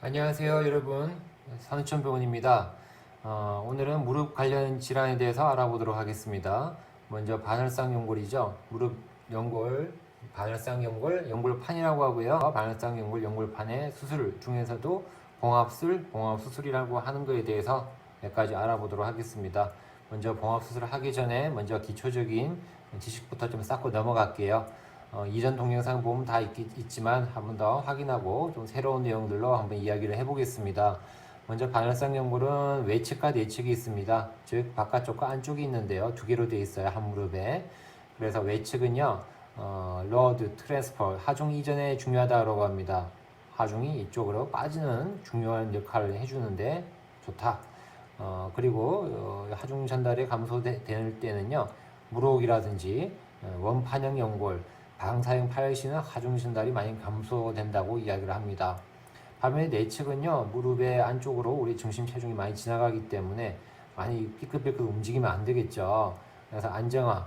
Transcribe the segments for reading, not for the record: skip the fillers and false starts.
안녕하세요 여러분, 선우천 병원입니다. 오늘은 무릎 관련 질환에 대해서 알아보도록 하겠습니다. 먼저 바늘상 연골이죠. 무릎 연골, 바늘상 연골, 연골판이라고 하고요. 바늘상 연골, 연골판의 수술 중에서도 봉합수술이라고 하는 것에 대해서 몇 가지 알아보도록 하겠습니다. 먼저 봉합수술을 하기 전에 먼저 기초적인 지식부터 좀 쌓고 넘어갈게요. 이전 동영상 보면 다 있지만 한 번 더 확인하고 좀 새로운 내용들로 한번 이야기를 해보겠습니다. 먼저 바늘상 연골은 외측과 내측이 있습니다. 즉 바깥쪽과 안쪽이 있는데요. 두 개로 되어 있어요. 한 무릎에. 그래서 외측은요 로드 트랜스퍼 하중 이전에 중요하다고 합니다. 하중이 이쪽으로 빠지는 중요한 역할을 해주는데 좋다. 그리고 하중 전달이 감소될 때는요 무록이라든지 원판형 연골 방사형 파열신은 하중 전달이 많이 감소된다고 이야기를 합니다. 반면에 내측은요 무릎의 안쪽으로 우리 중심 체중이 많이 지나가기 때문에 많이 삐끗삐끗 움직이면 안 되겠죠. 그래서 안정화,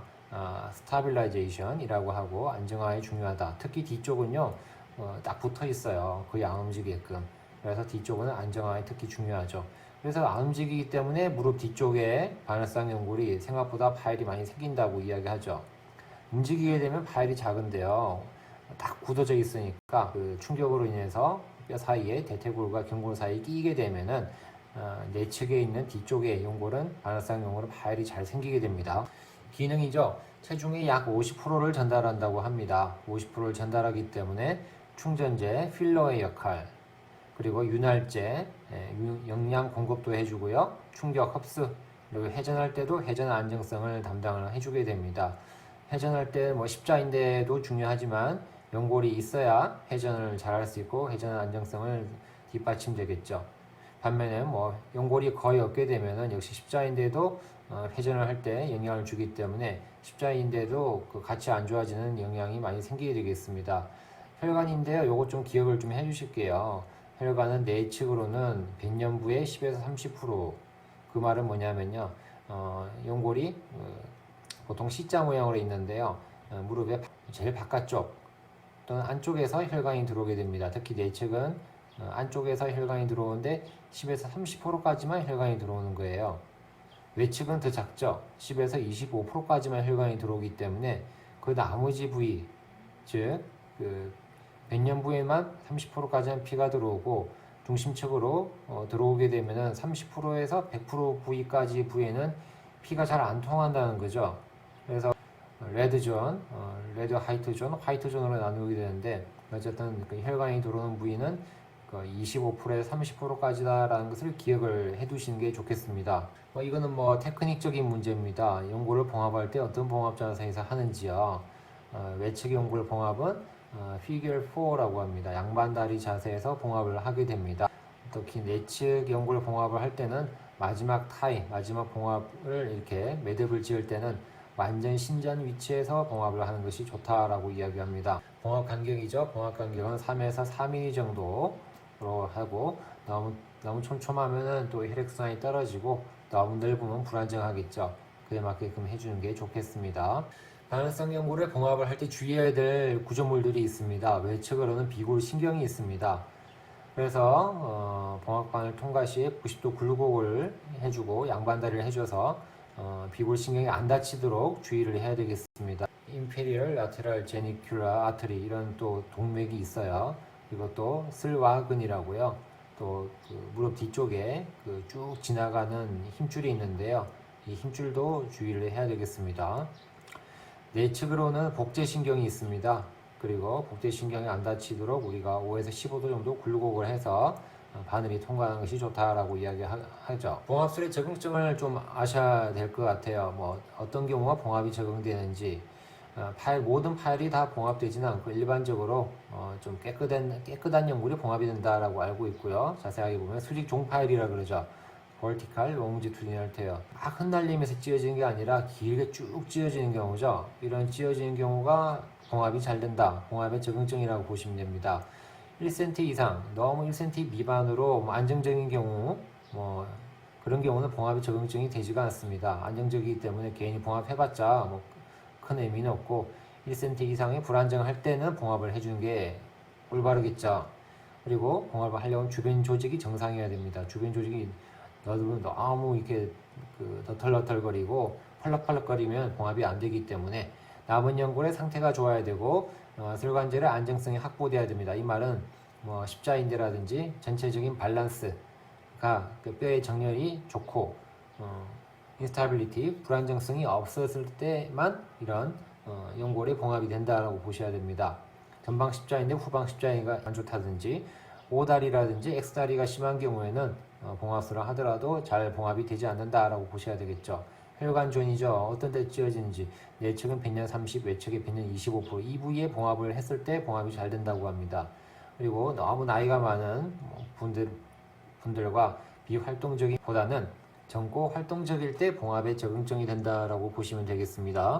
스타빌라이제이션이라고 하고 안정화에 중요하다. 특히 뒤쪽은요 딱 붙어 있어요. 거의 안 움직이게끔. 그래서 뒤쪽은 안정화에 특히 중요하죠. 그래서 안 움직이기 때문에 무릎 뒤쪽에 바늘상 연골이 생각보다 파열이 많이 생긴다고 이야기하죠. 움직이게 되면 파열이 작은데요. 딱 굳어져 있으니까 그 충격으로 인해서 뼈 사이에 대퇴골과 경골 사이에 끼게 되면은 내측에 있는 뒤쪽의 연골은 바늘상 연골은 파열이 잘 생기게 됩니다. 기능이죠. 체중의 약 50%를 전달한다고 합니다. 50%를 전달하기 때문에 충전재, 필러의 역할, 그리고 윤활제, 영양 공급도 해주고요. 충격 흡수, 그리고 회전할 때도 회전 안정성을 담당을 해주게 됩니다. 회전할 때 뭐 십자인대도 중요하지만 연골이 있어야 회전을 잘 할 수 있고 회전 안정성을 뒷받침되겠죠. 반면에 뭐 연골이 거의 없게 되면은 역시 십자인대도 회전을 할 때 영향을 주기 때문에 십자인대도 그 같이 안 좋아지는 영향이 많이 생기게 되겠습니다. 혈관인데요. 요거 좀 기억을 좀 해주실게요. 혈관은 내측으로는 백년부의 10에서 30%. 그 말은 뭐냐면요. 연골이 보통 C자 모양으로 있는데요. 무릎의 제일 바깥쪽 또는 안쪽에서 혈관이 들어오게 됩니다. 특히 내측은 안쪽에서 혈관이 들어오는데 10에서 30%까지만 혈관이 들어오는 거예요. 외측은 더 작죠. 10에서 25%까지만 혈관이 들어오기 때문에 그 나머지 부위, 즉 그 백년부에만 30%까지는 피가 들어오고 중심측으로 들어오게 되면은 30%에서 100% 부위까지 부위에는 피가 잘 안 통한다는 거죠. 그래서 레드존, 레드 화이트존, 화이트존으로 나누게 되는데 어쨌든 그 혈관이 들어오는 부위는 25%에서 30%까지다라는 것을 기억을 해두시는 게 좋겠습니다. 이거는 뭐 테크닉적인 문제입니다. 연골을 봉합할 때 어떤 봉합 자세에서 하는지요. 외측 연골 봉합은 Figure 4라고 합니다. 양반다리 자세에서 봉합을 하게 됩니다. 특히 내측 연골 봉합을 할 때는 마지막 타이, 마지막 봉합을 이렇게 매듭을 지을 때는 완전 신전 위치에서 봉합을 하는 것이 좋다라고 이야기합니다. 봉합 간격이죠. 봉합 간격은 3에서 4mm 정도로 하고 너무 촘촘하면은 또 혈액순환이 떨어지고 너무 넓으면 불안정하겠죠. 그에 맞게끔 해주는 게 좋겠습니다. 바늘상 연골을 봉합을 할 때 주의해야 될 구조물들이 있습니다. 외측으로는 비골신경이 있습니다. 그래서 봉합관을 통과 시에 90도 굴곡을 해주고 양반다리를 해줘서 비골신경이 안 다치도록 주의를 해야 되겠습니다. Inferior Lateral Genicular Artery 이런 또 동맥이 있어요. 이것도 슬와근이라고요. 또 그 무릎 뒤쪽에 그 쭉 지나가는 힘줄이 있는데요. 이 힘줄도 주의를 해야 되겠습니다. 내측으로는 복제신경이 있습니다. 그리고 복제신경이 안 다치도록 우리가 5에서 15도 정도 굴곡을 해서 바늘이 통과하는 것이 좋다라고 이야기하죠. 봉합술의 적응점을 좀 아셔야 될 것 같아요. 뭐 어떤 경우가 봉합이 적응되는지 모든 파열이 다 봉합되지는 않고 일반적으로 좀 깨끗한 연골이 봉합이 된다라고 알고 있고요. 자세하게 보면 수직 종파열이라 그러죠. vertical longitudinal tear. 막 흩날리면서 찢어지는 게 아니라 길게 쭉 찢어지는 경우죠. 이런 찢어지는 경우가 봉합이 잘 된다. 봉합의 적응증이라고 보시면 됩니다. 1cm 이상, 너무 1cm 미만으로 안정적인 경우, 그런 경우는 봉합의 적응증이 되지가 않습니다. 안정적이기 때문에 개인이 봉합해봤자 큰 의미는 없고 1cm 이상의 불안정할 때는 봉합을 해주는 게 올바르겠죠. 그리고 봉합을 하려면 주변 조직이 정상이어야 됩니다. 주변 조직이 너무 이렇게 너털너털거리고 펄럭펄럭거리면 봉합이 안 되기 때문에 남은 연골의 상태가 좋아야 되고 혈관절의 안정성이 확보돼야 됩니다. 이 말은 십자인대라든지 전체적인 밸런스가 그 뼈의 정렬이 좋고 인스타빌리티 불안정성이 없었을 때만 이런 연골의 봉합이 된다라고 보셔야 됩니다. 전방 십자인대, 후방 십자인대가 안 좋다든지 O다리라든지 X다리가 심한 경우에는 봉합술을 하더라도 잘 봉합이 되지 않는다라고 보셔야 되겠죠. 혈관존이죠. 어떤 데 찌어지는지 내측은 빈년 30, 외측에 빈년 25%, 이 부위에 봉합을 했을 때 봉합이 잘 된다고 합니다. 그리고 너무 나이가 많은 분들과 비활동적인 보다는 젊고 활동적일 때 봉합에 적응증이 된다라고 보시면 되겠습니다.